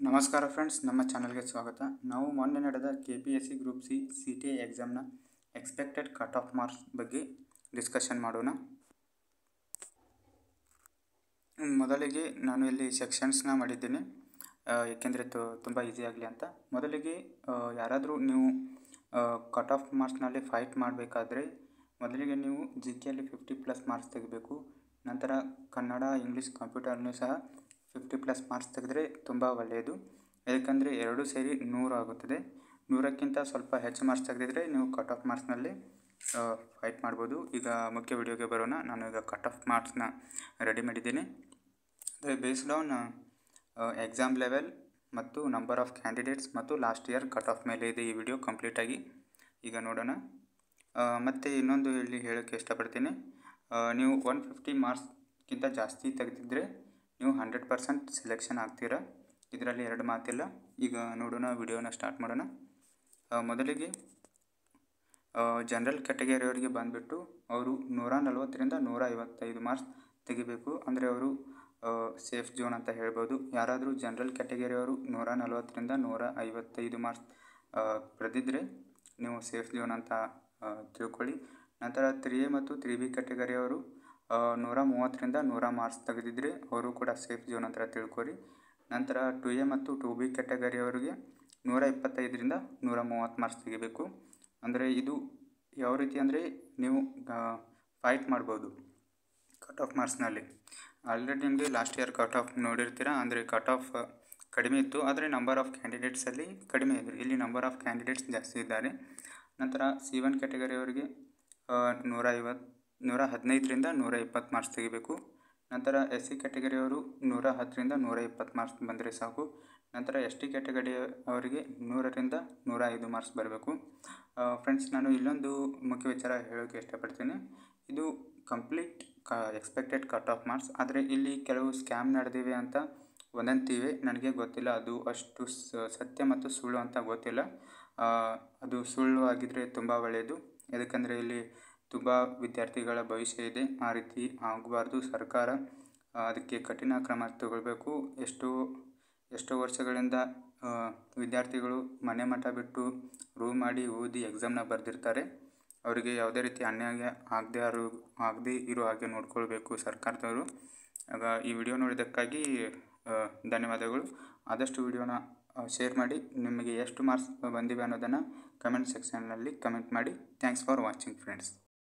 ನಮಸ್ಕಾರ ಫ್ರೆಂಡ್ಸ್, ನಮ್ಮ ಚಾನಲ್ಗೆ ಸ್ವಾಗತ. ನಾವು ಮೊನ್ನೆ ನಡೆದ KPSC ಗ್ರೂಪ್ ಸಿ CTA ಎಕ್ಸಾಮ್ನ ಎಕ್ಸ್ಪೆಕ್ಟೆಡ್ ಕಟ್ ಆಫ್ ಮಾರ್ಕ್ಸ್ ಬಗ್ಗೆ ಡಿಸ್ಕಷನ್ ಮಾಡೋಣ. ಮೊದಲಿಗೆ ನಾನು ಇಲ್ಲಿ ಸೆಕ್ಷನ್ಸ್ನ ಮಾಡಿದ್ದೀನಿ, ಏಕೆಂದರೆ ತುಂಬ ಈಸಿ ಆಗಲಿ ಅಂತ. ಮೊದಲಿಗೆ ಯಾರಾದರೂ ನೀವು ಕಟ್ ಆಫ್ ಮಾರ್ಕ್ಸ್ನಲ್ಲಿ ಫೈಟ್ ಮಾಡಬೇಕಾದ್ರೆ ಮೊದಲಿಗೆ ನೀವು GKಯಲ್ಲಿ 50+ ಮಾರ್ಕ್ಸ್ ತೆಗಿಬೇಕು. ನಂತರ ಕನ್ನಡ, ಇಂಗ್ಲೀಷ್, ಕಂಪ್ಯೂಟರ್ನೂ ಸಹ 50+ ಮಾರ್ಕ್ಸ್ ತೆಗೆದರೆ ತುಂಬ ಒಳ್ಳೆಯದು. ಏಕೆಂದರೆ ಎರಡೂ ಸೇರಿ 100 ಆಗುತ್ತದೆ. 100ಕ್ಕಿಂತ ಸ್ವಲ್ಪ ಹೆಚ್ಚು ಮಾರ್ಕ್ಸ್ ತೆಗೆದಿದ್ರೆ ನೀವು ಕಟ್ ಆಫ್ ಮಾರ್ಕ್ಸ್ನಲ್ಲಿ ಫೈಟ್ ಮಾಡ್ಬೋದು. ಈಗ ಮುಖ್ಯ ವಿಡಿಯೋಗೆ ಬರೋಣ. ನಾನು ಈಗ ಕಟ್ ಆಫ್ ಮಾರ್ಕ್ಸ್ನ ರೆಡಿ ಮಾಡಿದ್ದೀನಿ. ಅಂದರೆ ಬೇಸ್ಡ್ ಆನ್ ಎಕ್ಸಾಮ್ ಲೆವೆಲ್ ಮತ್ತು ನಂಬರ್ ಆಫ್ ಕ್ಯಾಂಡಿಡೇಟ್ಸ್ ಮತ್ತು ಲಾಸ್ಟ್ ಇಯರ್ ಕಟ್ ಆಫ್ ಮೇಲೆ ಇದೆ ಈ ವಿಡಿಯೋ ಕಂಪ್ಲೀಟಾಗಿ. ಈಗ ನೋಡೋಣ. ಮತ್ತು ಇನ್ನೊಂದು ಹೇಳೋಕ್ಕೆ ಇಷ್ಟಪಡ್ತೀನಿ, ನೀವು 150 ಮಾರ್ಕ್ಸ್ಗಿಂತ ಜಾಸ್ತಿ ತೆಗೆದಿದ್ದರೆ ನೀವು 100% ಸೆಲೆಕ್ಷನ್ ಆಗ್ತೀರಾ. ಇದರಲ್ಲಿ ಎರಡು ಮಾತಿಲ್ಲ. ಈಗ ನೋಡೋಣ, ವಿಡಿಯೋನ ಸ್ಟಾರ್ಟ್ ಮಾಡೋಣ. ಮೊದಲಿಗೆ ಜನರಲ್ ಕ್ಯಾಟಗರಿಯವರಿಗೆ ಬಂದುಬಿಟ್ಟು ಅವರು 140ರಿಂದ 155 ಮಾರ್ಕ್ಸ್ ತೆಗಿಬೇಕು. ಅಂದರೆ ಅವರು ಸೇಫ್ ಝೋನ್ ಅಂತ ಹೇಳ್ಬೋದು. ಯಾರಾದರೂ ಜನರಲ್ ಕ್ಯಾಟಗರಿಯವರು 140ರಿಂದ 155 ಮಾರ್ಕ್ಸ್ ಪಡೆದಿದ್ದರೆ ನೀವು ಸೇಫ್ ಝೋನ್ ಅಂತ ತಿಳ್ಕೊಳ್ಳಿ. ನಂತರ 3A ಮತ್ತು 3B ಕ್ಯಾಟಗರಿಯವರು 130ರಿಂದ 100 ಮಾರ್ಕ್ಸ್ ತೆಗೆದಿದ್ದರೆ ಅವರು ಕೂಡ ಸೇಫ್ ಝೋನ್ ಅಂತ ತಿಳ್ಕೊರಿ. ನಂತರ 2A ಮತ್ತು 2B ಕ್ಯಾಟಗರಿಯವರಿಗೆ 125ರಿಂದ 130 ಮಾರ್ಕ್ಸ್ ತೆಗಿಬೇಕು. ಅಂದರೆ ಇದು ಯಾವ ರೀತಿ ಅಂದರೆ ನೀವು ಫೈಟ್ ಮಾಡ್ಬೋದು ಕಟ್ ಆಫ್ ಮಾರ್ಕ್ಸ್ನಲ್ಲಿ. ಆಲ್ರೆಡಿ ನಿಮಗೆ ಲಾಸ್ಟ್ ಇಯರ್ ಕಟ್ ಆಫ್ ನೋಡಿರ್ತೀರ. ಅಂದರೆ ಕಟ್ ಆಫ್ ಕಡಿಮೆ ಇತ್ತು, ಆದರೆ ನಂಬರ್ ಆಫ್ ಕ್ಯಾಂಡಿಡೇಟ್ಸಲ್ಲಿ ಕಡಿಮೆ ಇದೆ. ಇಲ್ಲಿ ನಂಬರ್ ಆಫ್ ಕ್ಯಾಂಡಿಡೇಟ್ಸ್ ಜಾಸ್ತಿ ಇದ್ದಾರೆ. ನಂತರ C1 ಕ್ಯಾಟಗರಿಯವರಿಗೆ 115ರಿಂದ 120 ಮಾರ್ಕ್ಸ್ ತೆಗಿಬೇಕು. ನಂತರ SC ಕ್ಯಾಟಗರಿಯವರು 110ರಿಂದ 120 ಮಾರ್ಕ್ಸ್ ಬಂದರೆ ಸಾಕು. ನಂತರ ST ಕ್ಯಾಟಗರಿ ಅವರಿಗೆ 100ರಿಂದ 105 ಮಾರ್ಕ್ಸ್ ಬರಬೇಕು. ಫ್ರೆಂಡ್ಸ್, ನಾನು ಇಲ್ಲೊಂದು ಮುಖ್ಯ ವಿಚಾರ ಹೇಳೋಕ್ಕೆ ಇಷ್ಟಪಡ್ತೀನಿ. ಇದು complete expected cut off marks. ಆದರೆ ಇಲ್ಲಿ ಕೆಲವು ಸ್ಕ್ಯಾಮ್ ನಡೆದಿವೆ ಅಂತ ವದಂತಿವೆ. ನನಗೆ ಗೊತ್ತಿಲ್ಲ, ಅದು ಅಷ್ಟು ಸತ್ಯ ಮತ್ತು ಸುಳ್ಳು ಅಂತ ಗೊತ್ತಿಲ್ಲ. ಅದು ಸುಳ್ಳು ಆಗಿದ್ದರೆ ತುಂಬ ಒಳ್ಳೆಯದು. ಯಾಕಂದರೆ ಇಲ್ಲಿ ತುಂಬ ವಿದ್ಯಾರ್ಥಿಗಳ ಭವಿಷ್ಯ ಇದೆ. ಆ ರೀತಿ ಆಗಬಾರ್ದು. ಸರ್ಕಾರ ಅದಕ್ಕೆ ಕಠಿಣ ಕ್ರಮ ತಗೊಳ್ಬೇಕು. ಎಷ್ಟೋ ವರ್ಷಗಳಿಂದ ವಿದ್ಯಾರ್ಥಿಗಳು ಮನೆ ಮಠ ಬಿಟ್ಟು ರೂಮ್ ಮಾಡಿ ಓದಿ ಎಕ್ಸಾಮ್ನ ಬರೆದಿರ್ತಾರೆ. ಅವರಿಗೆ ಯಾವುದೇ ರೀತಿ ಅನ್ಯಾಯ ಆಗದೇ ಇರೋ ಹಾಗೆ ನೋಡ್ಕೊಳ್ಬೇಕು ಸರ್ಕಾರದವರು. ಆಗ ಈ ವಿಡಿಯೋ ನೋಡಿದ್ದಕ್ಕಾಗಿ ಧನ್ಯವಾದಗಳು. ಆದಷ್ಟು ವಿಡಿಯೋನ ಶೇರ್ ಮಾಡಿ. ನಿಮಗೆ ಎಷ್ಟು ಮಾರ್ಕ್ಸ್ ಬಂದಿವೆ ಅನ್ನೋದನ್ನು ಕಮೆಂಟ್ ಸೆಕ್ಷನ್ನಲ್ಲಿ ಕಮೆಂಟ್ ಮಾಡಿ. Thanks for watching friends.